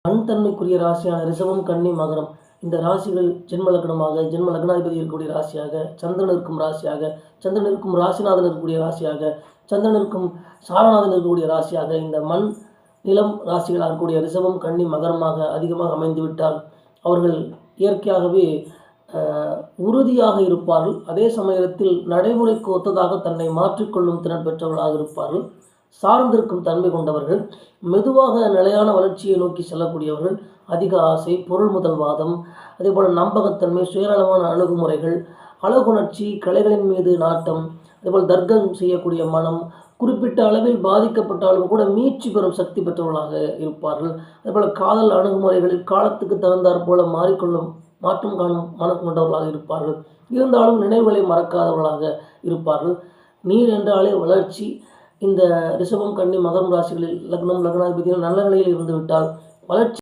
மண் தன்மைக்குரிய ராசியான ரிஷபம், கன்னி, மகரம் இந்த ராசிகள் ஜென்ம லக்னாதிபதி இருக்கக்கூடிய ராசியாக, சந்திரன் இருக்கும் ராசியாக, சந்திரன் இருக்கும் ராசிநாதன் இருக்கக்கூடிய ராசியாக, சந்திரன் இருக்கும் சாரநாதன் இருக்கக்கூடிய ராசியாக இந்த மண் நிலம் ராசிகளாக இருக்கக்கூடிய ரிஷபம், கன்னி, மகரமாக அதிகமாக அமைந்துவிட்டால் அவர்கள் இயற்கையாகவே உறுதியாக இருப்பார்கள். அதே சமயத்தில் நடைமுறைக்கு ஒத்ததாக தன்னை மாற்றிக்கொள்ளும் திறன் பெற்றவர்களாக இருப்பார்கள். சார்ந்திருக்கும் தன்மை கொண்டவர்கள், மெதுவாக நிலையான வளர்ச்சியை நோக்கி செல்லக்கூடியவர்கள், அதிக ஆசை, பொருள் முதல்வாதம், அதேபோல் நம்பகத்தன்மை, சுயநலமான அணுகுமுறைகள், அழகுணர்ச்சி, கலைகளின் மீது நாட்டம், அதேபோல் தர்க்கம் செய்யக்கூடிய மனம், குறிப்பிட்ட அளவில் பாதிக்கப்பட்டாலும் கூட மீட்சி பெறும் சக்தி பெற்றவர்களாக இருப்பார்கள். அதேபோல் காதல் அணுகுமுறைகளில் காலத்துக்கு தகுந்தாற் போல மாற்றம் காணும் மனம் கொண்டவர்களாக இருப்பார்கள். இருந்தாலும் நினைவுகளை மறக்காதவர்களாக இருப்பார்கள். நீர் என்றாலே வளர்ச்சி. இந்த ரிஷபம், கன்னி, மகரம் ராசிகளில் லக்னாதிபதிகள் நல்ல நிலையில் இருந்துவிட்டால் வளர்ச்சி